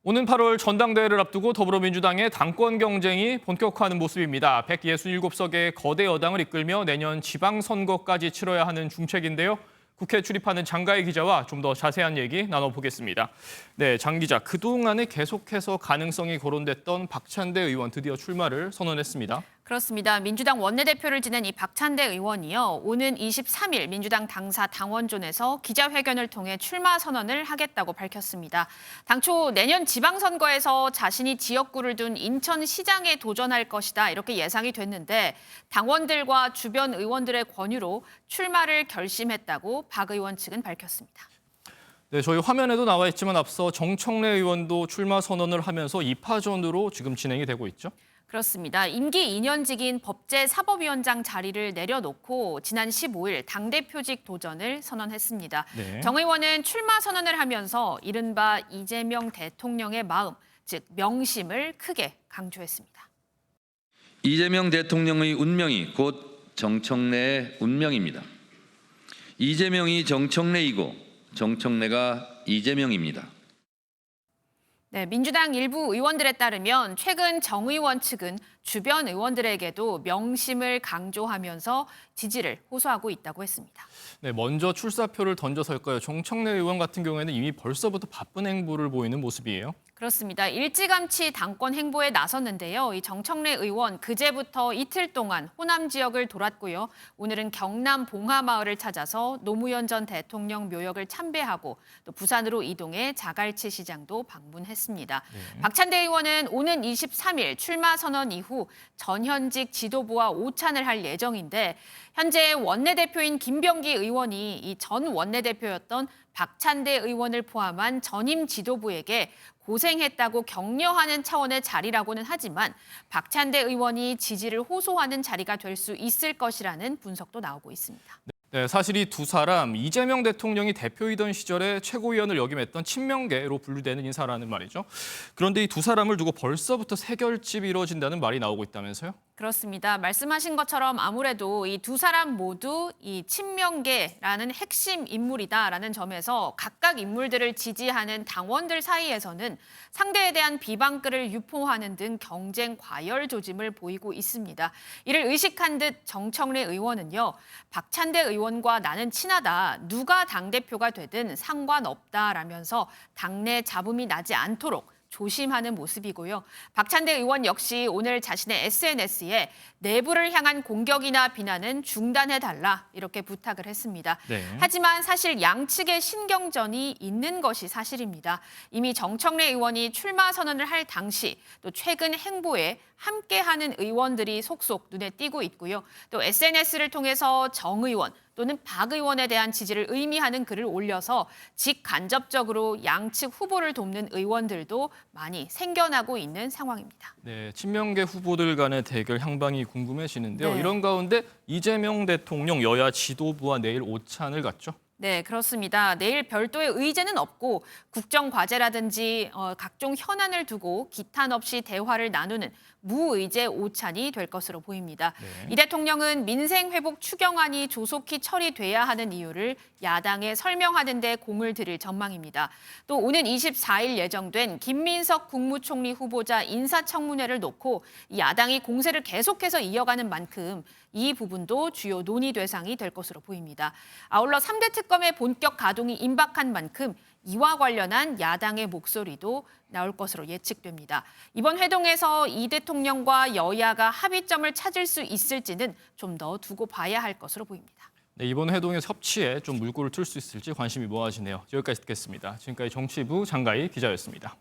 오는 8월 전당대회를 앞두고 더불어민주당의 당권 경쟁이 본격화하는 모습입니다. 167석의 거대 여당을 이끌며 내년 지방선거까지 치러야 하는 중책인데요. 국회 출입하는 장가희 기자와 좀 더 자세한 얘기 나눠보겠습니다. 네, 장 기자, 그동안에 계속해서 가능성이 거론됐던 박찬대 의원 드디어 출마를 선언했습니다. 그렇습니다. 민주당 원내대표를 지낸 이 박찬대 의원이요. 오는 23일 민주당 당사 당원존에서 기자회견을 통해 출마 선언을 하겠다고 밝혔습니다. 당초 내년 지방선거에서 자신이 지역구를 둔 인천시장에 도전할 것이다 이렇게 예상이 됐는데 당원들과 주변 의원들의 권유로 출마를 결심했다고 박 의원 측은 밝혔습니다. 네, 저희 화면에도 나와 있지만 앞서 정청래 의원도 출마 선언을 하면서 2파전으로 지금 진행이 되고 있죠. 그렇습니다. 임기 2년직인 법제사법위원장 자리를 내려놓고 지난 15일 당대표직 도전을 선언했습니다. 네. 정 의원은 출마 선언을 하면서 이른바 이재명 대통령의 마음, 즉 명심을 크게 강조했습니다. 이재명 대통령의 운명이 곧 정청래의 운명입니다. 이재명이 정청래이고 정청래가 이재명입니다. 네, 민주당 일부 의원들에 따르면 최근 정 의원 측은 주변 의원들에게도 명심을 강조하면서 지지를 호소하고 있다고 했습니다. 네, 먼저 출사표를 던져설까요? 정청래 의원 같은 경우에는 이미 벌써부터 바쁜 행보를 보이는 모습이에요. 그렇습니다. 일찌감치 당권 행보에 나섰는데요. 이 정청래 의원 그제부터 이틀 동안 호남 지역을 돌았고요. 오늘은 경남 봉하마을을 찾아서 노무현 전 대통령 묘역을 참배하고 또 부산으로 이동해 자갈치 시장도 방문했습니다. 네. 박찬대 의원은 오는 23일 출마 선언 이후 전현직 지도부와 오찬을 할 예정인데 현재 원내대표인 김병기 의원이 이 전 원내대표였던 박찬대 의원을 포함한 전임 지도부에게 고생했다고 격려하는 차원의 자리라고는 하지만 박찬대 의원이 지지를 호소하는 자리가 될 수 있을 것이라는 분석도 나오고 있습니다. 네, 사실 이 두 사람 이재명 대통령이 대표이던 시절에 최고위원을 역임했던 친명계로 분류되는 인사라는 말이죠. 그런데 이 두 사람을 두고 벌써부터 세결집이 이루어진다는 말이 나오고 있다면서요? 그렇습니다. 말씀하신 것처럼 아무래도 이 두 사람 모두 이 친명계라는 핵심 인물이다라는 점에서 각각 인물들을 지지하는 당원들 사이에서는 상대에 대한 비방글을 유포하는 등 경쟁 과열 조짐을 보이고 있습니다. 이를 의식한 듯 정청래 의원은요. 박찬대 의원과 나는 친하다. 누가 당대표가 되든 상관없다라면서 당내 잡음이 나지 않도록 조심하는 모습이고요. 박찬대 의원 역시 오늘 자신의 SNS에 내부를 향한 공격이나 비난은 중단해달라 이렇게 부탁을 했습니다. 네. 하지만 사실 양측의 신경전이 있는 것이 사실입니다. 이미 정청래 의원이 출마 선언을 할 당시 또 최근 행보에 함께하는 의원들이 속속 눈에 띄고 있고요. 또 SNS를 통해서 정 의원 또는 박 의원에 대한 지지를 의미하는 글을 올려서 직간접적으로 양측 후보를 돕는 의원들도 많이 생겨나고 있는 상황입니다. 네, 친명계 후보들 간의 대결 향방이 궁금해지는데요. 네. 이런 가운데 이재명 대통령 여야 지도부와 내일 오찬을 갖죠. 네, 그렇습니다. 내일 별도의 의제는 없고 국정과제라든지 각종 현안을 두고 기탄 없이 대화를 나누는 무의제 오찬이 될 것으로 보입니다. 네. 이 대통령은 민생회복 추경안이 조속히 처리돼야 하는 이유를 야당에 설명하는 데 공을 들일 전망입니다. 또 오는 24일 예정된 김민석 국무총리 후보자 인사청문회를 놓고 야당이 공세를 계속해서 이어가는 만큼 이 부분도 주요 논의 대상이 될 것으로 보입니다. 아울러 3대 특검의 본격 가동이 임박한 만큼 이와 관련한 야당의 목소리도 나올 것으로 예측됩니다. 이번 회동에서 이 대통령과 여야가 합의점을 찾을 수 있을지는 좀 더 두고 봐야 할 것으로 보입니다. 네, 이번 회동의 협치에 좀 물꼬를 틀 수 있을지 관심이 모아지네요. 여기까지 듣겠습니다. 지금까지 정치부 장가희 기자였습니다.